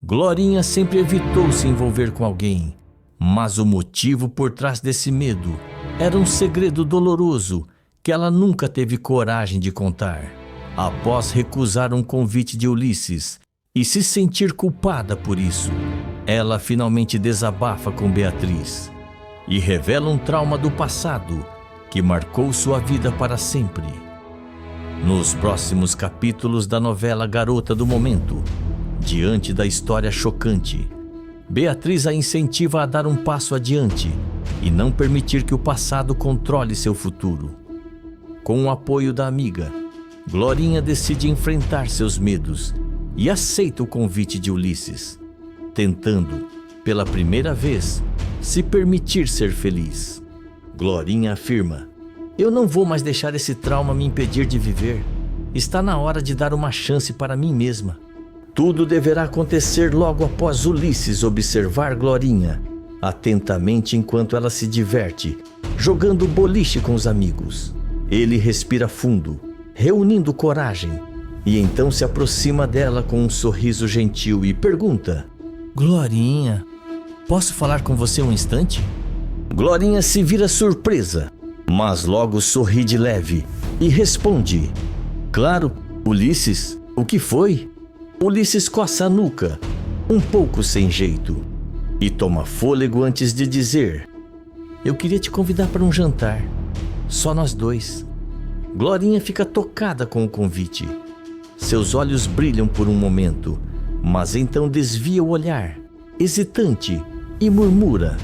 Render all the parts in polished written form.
Glorinha sempre evitou se envolver com alguém, mas o motivo por trás desse medo era um segredo doloroso que ela nunca teve coragem de contar. Após recusar um convite de Ulisses e se sentir culpada por isso, ela finalmente desabafa com Beatriz e revela um trauma do passado que marcou sua vida para sempre. Nos próximos capítulos da novela Garota do Momento, diante da história chocante, Beatriz a incentiva a dar um passo adiante e não permitir que o passado controle seu futuro. Com o apoio da amiga, Glorinha decide enfrentar seus medos e aceita o convite de Ulisses, tentando, pela primeira vez, se permitir ser feliz. Glorinha afirma: "Eu não vou mais deixar esse trauma me impedir de viver. Está na hora de dar uma chance para mim mesma." Tudo deverá acontecer logo após Ulisses observar Glorinha atentamente enquanto ela se diverte, jogando boliche com os amigos. Ele respira fundo, reunindo coragem, e então se aproxima dela com um sorriso gentil e pergunta: "Glorinha, posso falar com você um instante?" Glorinha se vira surpresa, mas logo sorri de leve e responde: "Claro, Ulisses, o que foi?" Ulisses coça a nuca, um pouco sem jeito, e toma fôlego antes de dizer: "Eu queria te convidar para um jantar, só nós dois." Glorinha fica tocada com o convite. Seus olhos brilham por um momento, mas então desvia o olhar, hesitante, e murmura: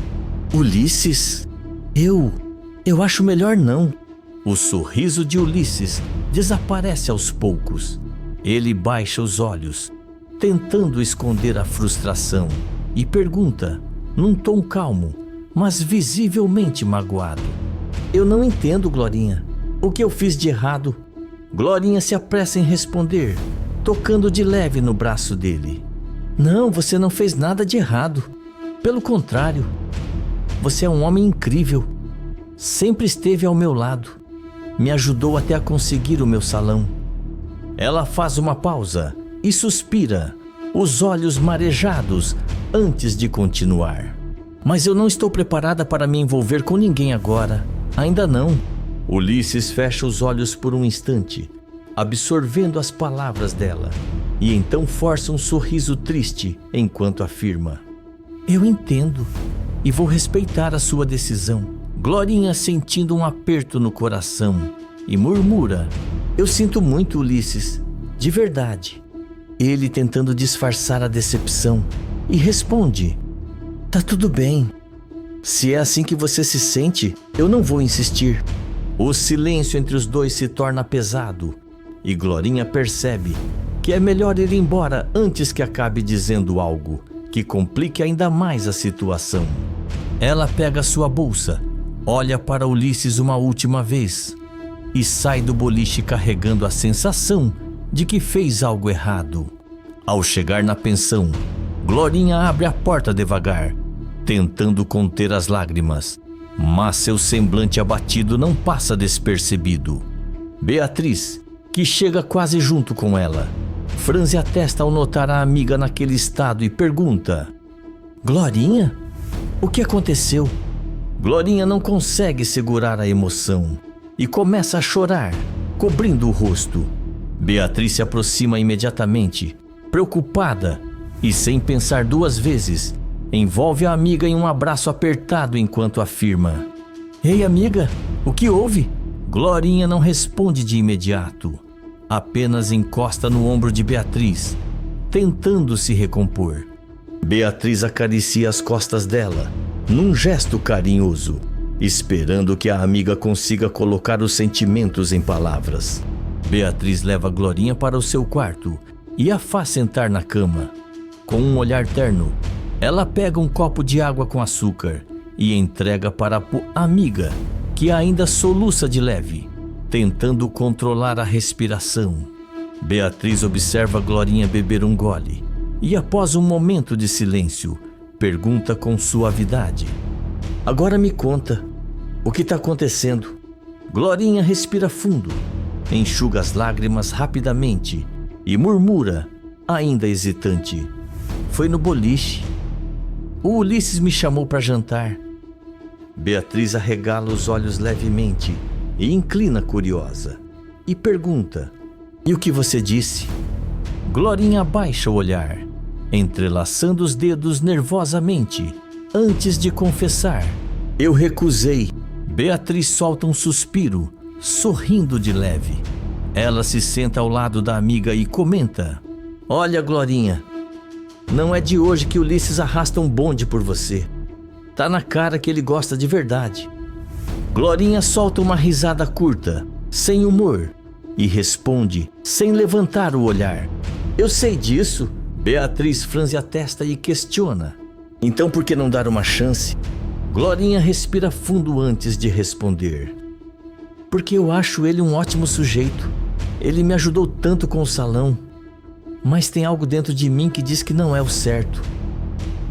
"Ulisses, eu acho melhor não." O sorriso de Ulisses desaparece aos poucos. Ele baixa os olhos, tentando esconder a frustração, e pergunta, num tom calmo, mas visivelmente magoado: "Eu não entendo, Glorinha. O que eu fiz de errado?" Glorinha se apressa em responder, tocando de leve no braço dele: "Não, você não fez nada de errado. Pelo contrário, você é um homem incrível. Sempre esteve ao meu lado. Me ajudou até a conseguir o meu salão." Ela faz uma pausa e suspira, os olhos marejados, antes de continuar: "Mas eu não estou preparada para me envolver com ninguém agora. Ainda não." Ulisses fecha os olhos por um instante, absorvendo as palavras dela, e então força um sorriso triste enquanto afirma: "Eu entendo e vou respeitar a sua decisão." Glorinha, sentindo um aperto no coração, e murmura: "Eu sinto muito, Ulisses, de verdade." Ele, tentando disfarçar a decepção, e responde: "Tá tudo bem. Se é assim que você se sente, eu não vou insistir." O silêncio entre os dois se torna pesado, e Glorinha percebe que é melhor ir embora antes que acabe dizendo algo que complique ainda mais a situação. Ela pega sua bolsa, olha para Ulisses uma última vez e sai do boliche carregando a sensação de que fez algo errado. Ao chegar na pensão, Glorinha abre a porta devagar, tentando conter as lágrimas, mas seu semblante abatido não passa despercebido. Beatriz, que chega quase junto com ela, franze a testa ao notar a amiga naquele estado e pergunta: "Glorinha, o que aconteceu?" Glorinha não consegue segurar a emoção e começa a chorar, cobrindo o rosto. Beatriz se aproxima imediatamente, preocupada, e sem pensar duas vezes, envolve a amiga em um abraço apertado enquanto afirma: "Ei, amiga, o que houve?" Glorinha não responde de imediato, apenas encosta no ombro de Beatriz, tentando se recompor. Beatriz acaricia as costas dela, num gesto carinhoso, esperando que a amiga consiga colocar os sentimentos em palavras. Beatriz leva Glorinha para o seu quarto e a faz sentar na cama. Com um olhar terno, ela pega um copo de água com açúcar e entrega para a amiga, que ainda soluça de leve, tentando controlar a respiração. Beatriz observa Glorinha beber um gole e, após um momento de silêncio, pergunta com suavidade: "Agora me conta, o que está acontecendo?" Glorinha respira fundo, enxuga as lágrimas rapidamente e murmura, ainda hesitante: Foi no boliche. O Ulisses me chamou para jantar. Beatriz arregala os olhos levemente e inclina curiosa. E pergunta: e o que você disse? Glorinha abaixa o olhar, entrelaçando os dedos nervosamente, antes de confessar: eu recusei. Beatriz solta um suspiro, sorrindo de leve. Ela se senta ao lado da amiga e comenta: olha, Glorinha, não é de hoje que Ulisses arrasta um bonde por você. Tá na cara que ele gosta de verdade. Glorinha solta uma risada curta, sem humor, e responde, sem levantar o olhar: eu sei disso. Beatriz franze a testa e questiona: então por que não dar uma chance? Glorinha respira fundo antes de responder: porque eu acho ele um ótimo sujeito. Ele me ajudou tanto com o salão. Mas tem algo dentro de mim que diz que não é o certo.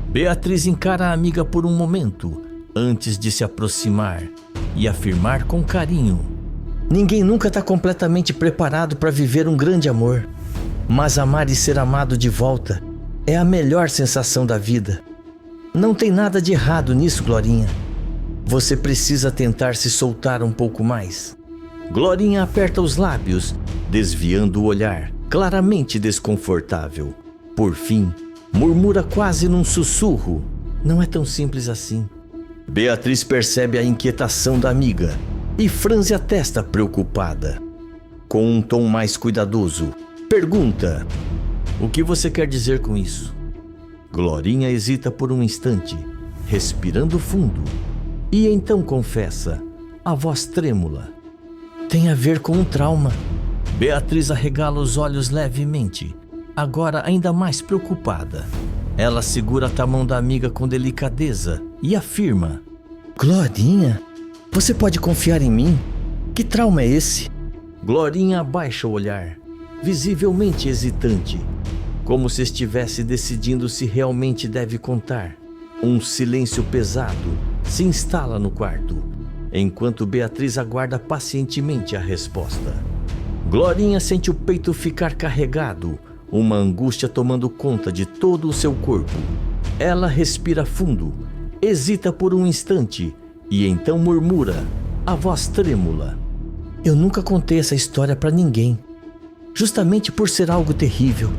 Beatriz encara a amiga por um momento, antes de se aproximar e afirmar com carinho: ninguém nunca está completamente preparado para viver um grande amor. Mas amar e ser amado de volta é a melhor sensação da vida. Não tem nada de errado nisso, Glorinha. Você precisa tentar se soltar um pouco mais. Glorinha aperta os lábios, desviando o olhar, claramente desconfortável. Por fim, murmura quase num sussurro: não é tão simples assim. Beatriz percebe a inquietação da amiga e franze a testa preocupada. Com um tom mais cuidadoso, pergunta: o que você quer dizer com isso? Glorinha hesita por um instante, respirando fundo, e então confessa, a voz trêmula: tem a ver com um trauma. Beatriz arregala os olhos levemente, agora ainda mais preocupada. Ela segura a mão da amiga com delicadeza e afirma: Glorinha, você pode confiar em mim? Que trauma é esse? Glorinha abaixa o olhar, visivelmente hesitante, como se estivesse decidindo se realmente deve contar. Um silêncio pesado se instala no quarto, enquanto Beatriz aguarda pacientemente a resposta. Glorinha sente o peito ficar carregado, uma angústia tomando conta de todo o seu corpo. Ela respira fundo, hesita por um instante e então murmura, a voz trêmula: eu nunca contei essa história para ninguém, justamente por ser algo terrível.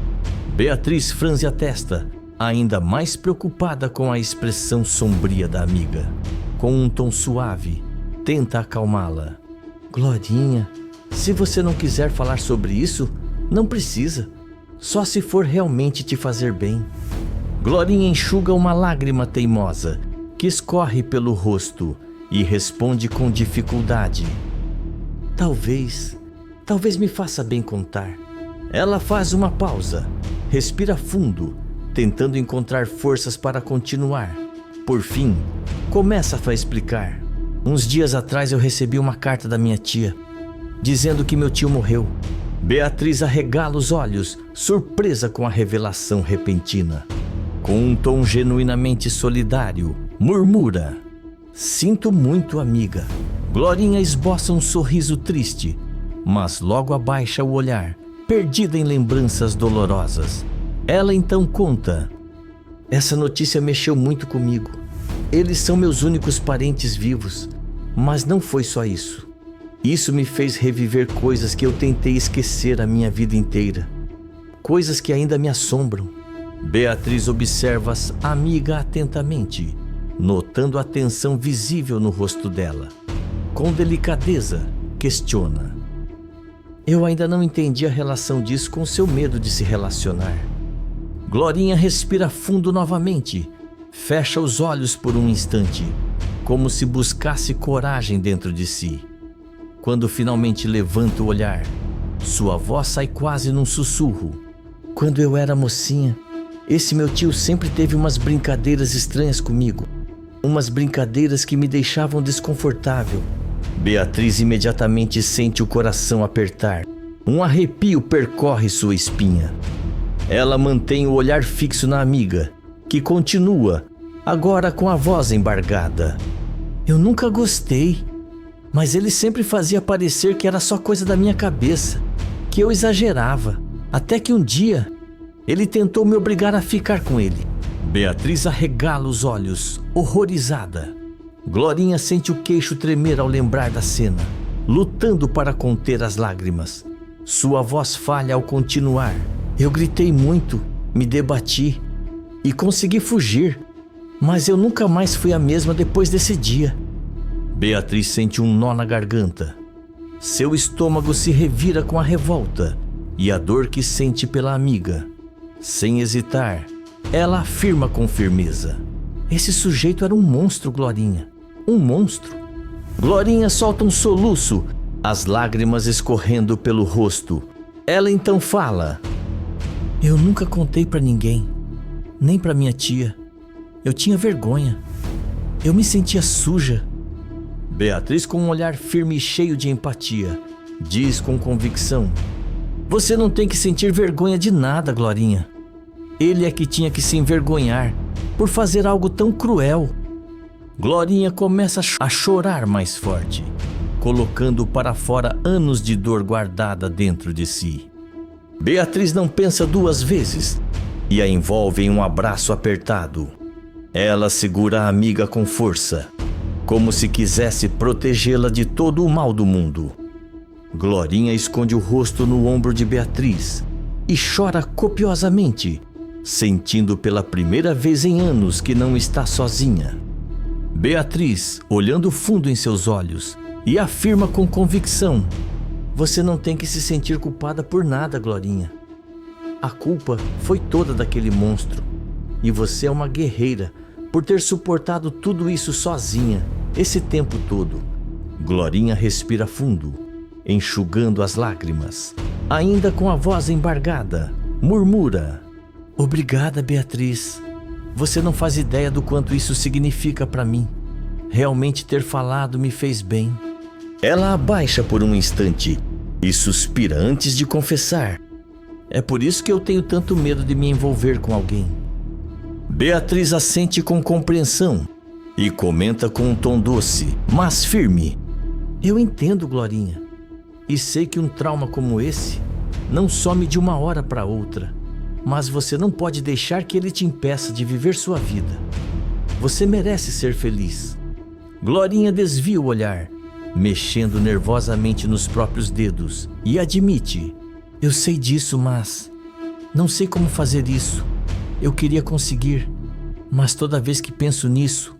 Beatriz franze a testa, ainda mais preocupada com a expressão sombria da amiga. Com um tom suave, tenta acalmá-la. Glorinha, se você não quiser falar sobre isso, não precisa. Só se for realmente te fazer bem. Glorinha enxuga uma lágrima teimosa que escorre pelo rosto e responde com dificuldade: talvez me faça bem contar. Ela faz uma pausa, respira fundo, tentando encontrar forças para continuar. Por fim, começa a explicar. Uns dias atrás eu recebi uma carta da minha tia, dizendo que meu tio morreu. Beatriz arregala os olhos, surpresa com a revelação repentina. Com um tom genuinamente solidário, murmura: sinto muito, amiga. Glorinha esboça um sorriso triste, mas logo abaixa o olhar, perdida em lembranças dolorosas. Ela então conta: essa notícia mexeu muito comigo. Eles são meus únicos parentes vivos, mas não foi só isso. Isso me fez reviver coisas que eu tentei esquecer a minha vida inteira. Coisas que ainda me assombram. Beatriz observa a amiga atentamente, notando a tensão visível no rosto dela. Com delicadeza, questiona: eu ainda não entendi a relação disso com seu medo de se relacionar. Glorinha respira fundo novamente, fecha os olhos por um instante, como se buscasse coragem dentro de si. Quando finalmente levanta o olhar, sua voz sai quase num sussurro: quando eu era mocinha, esse meu tio sempre teve umas brincadeiras estranhas comigo. Umas brincadeiras que me deixavam desconfortável. Beatriz imediatamente sente o coração apertar. Um arrepio percorre sua espinha. Ela mantém o olhar fixo na amiga, que continua, agora com a voz embargada: eu nunca gostei, mas ele sempre fazia parecer que era só coisa da minha cabeça, que eu exagerava, até que um dia Ele tentou me obrigar a ficar com ele. Beatriz arregala os olhos, horrorizada. Glorinha sente o queixo tremer ao lembrar da cena, lutando para conter as lágrimas. Sua voz falha ao continuar. Eu gritei muito, me debati e consegui fugir, mas eu nunca mais fui a mesma depois desse dia. Beatriz sente um nó na garganta. Seu estômago se revira com a revolta e a dor que sente pela amiga. Sem hesitar, ela afirma com firmeza: esse sujeito era um monstro, Glorinha. Um monstro. Glorinha solta um soluço, as lágrimas escorrendo pelo rosto. Ela então fala: eu nunca contei pra ninguém, nem pra minha tia. Eu tinha vergonha. Eu me sentia suja. Beatriz, com um olhar firme e cheio de empatia, diz com convicção: você não tem que sentir vergonha de nada, Glorinha. Ele é que tinha que se envergonhar por fazer algo tão cruel. Glorinha começa a chorar mais forte, colocando para fora anos de dor guardada dentro de si. Beatriz não pensa duas vezes e a envolve em um abraço apertado. Ela segura a amiga com força, como se quisesse protegê-la de todo o mal do mundo. Glorinha esconde o rosto no ombro de Beatriz e chora copiosamente, sentindo pela primeira vez em anos que não está sozinha. Beatriz, olhando fundo em seus olhos, e afirma com convicção: você não tem que se sentir culpada por nada, Glorinha. A culpa foi toda daquele monstro, e você é uma guerreira por ter suportado tudo isso sozinha, esse tempo todo. Glorinha respira fundo, enxugando as lágrimas. Ainda com a voz embargada, murmura: obrigada, Beatriz. Você não faz ideia do quanto isso significa para mim. Realmente ter falado me fez bem. Ela abaixa por um instante e suspira antes de confessar: é por isso que eu tenho tanto medo de me envolver com alguém. Beatriz assente com compreensão e comenta com um tom doce, mas firme: eu entendo, Glorinha, e sei que um trauma como esse não some de uma hora para outra, mas você não pode deixar que ele te impeça de viver sua vida. Você merece ser feliz. Glorinha desvia o olhar, mexendo nervosamente nos próprios dedos, e admite: eu sei disso, mas não sei como fazer isso. Eu queria conseguir, mas toda vez que penso nisso,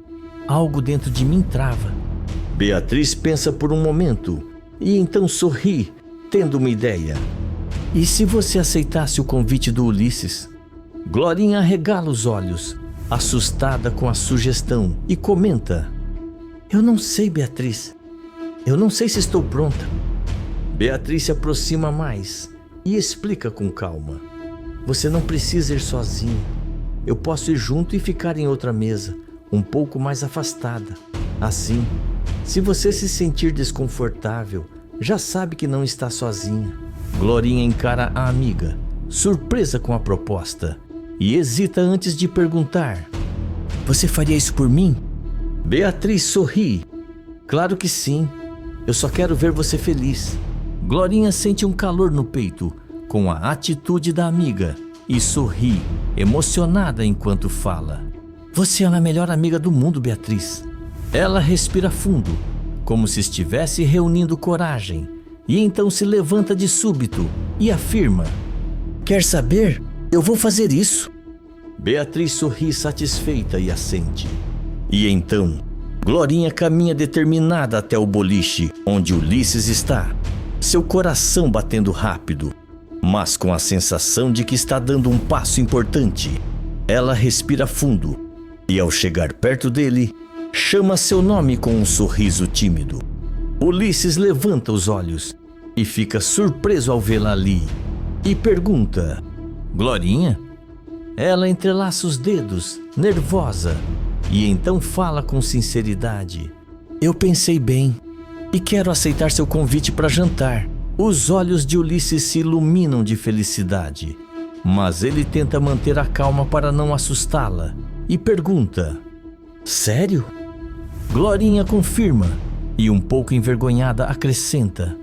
algo dentro de mim trava. Beatriz pensa por um momento e então sorri, tendo uma ideia: e se você aceitasse o convite do Ulisses? Glorinha arregala os olhos, assustada com a sugestão, e comenta: eu não sei, Beatriz. Eu não sei se estou pronta. Beatriz se aproxima mais e explica com calma: você não precisa ir sozinha. Eu posso ir junto e ficar em outra mesa, um pouco mais afastada. Assim, se você se sentir desconfortável, já sabe que não está sozinha. Glorinha encara a amiga, surpresa com a proposta, e hesita antes de perguntar: você faria isso por mim? Beatriz sorri: claro que sim. Eu só quero ver você feliz. Glorinha sente um calor no peito com a atitude da amiga e sorri, emocionada enquanto fala: você é a melhor amiga do mundo, Beatriz. Ela respira fundo, como se estivesse reunindo coragem, e então se levanta de súbito e afirma: quer saber? Eu vou fazer isso. Beatriz sorri satisfeita e assente. E então, Glorinha caminha determinada até o boliche onde Ulisses está, seu coração batendo rápido, mas com a sensação de que está dando um passo importante. Ela respira fundo e, ao chegar perto dele, chama seu nome com um sorriso tímido. Ulisses levanta os olhos e fica surpreso ao vê-la ali e pergunta: Glorinha? Ela entrelaça os dedos, nervosa, e então fala com sinceridade: eu pensei bem e quero aceitar seu convite para jantar. Os olhos de Ulisses se iluminam de felicidade, mas ele tenta manter a calma para não assustá-la e pergunta: sério? Glorinha confirma e, um pouco envergonhada, acrescenta: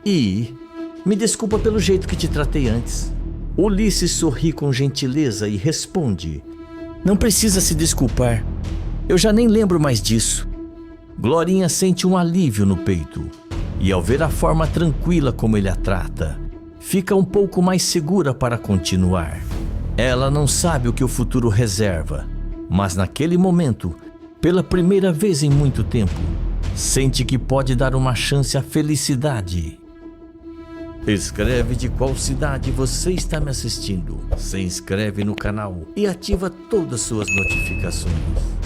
e me desculpa pelo jeito que te tratei antes. Ulisses sorri com gentileza e responde: Não precisa se desculpar. Eu já nem lembro mais disso. Glorinha sente um alívio no peito e, ao ver a forma tranquila como ele a trata, fica um pouco mais segura para continuar. Ela não sabe o que o futuro reserva, mas naquele momento, pela primeira vez em muito tempo, sente que pode dar uma chance à felicidade. Escreve de qual cidade você está me assistindo, se inscreve no canal e ativa todas as suas notificações.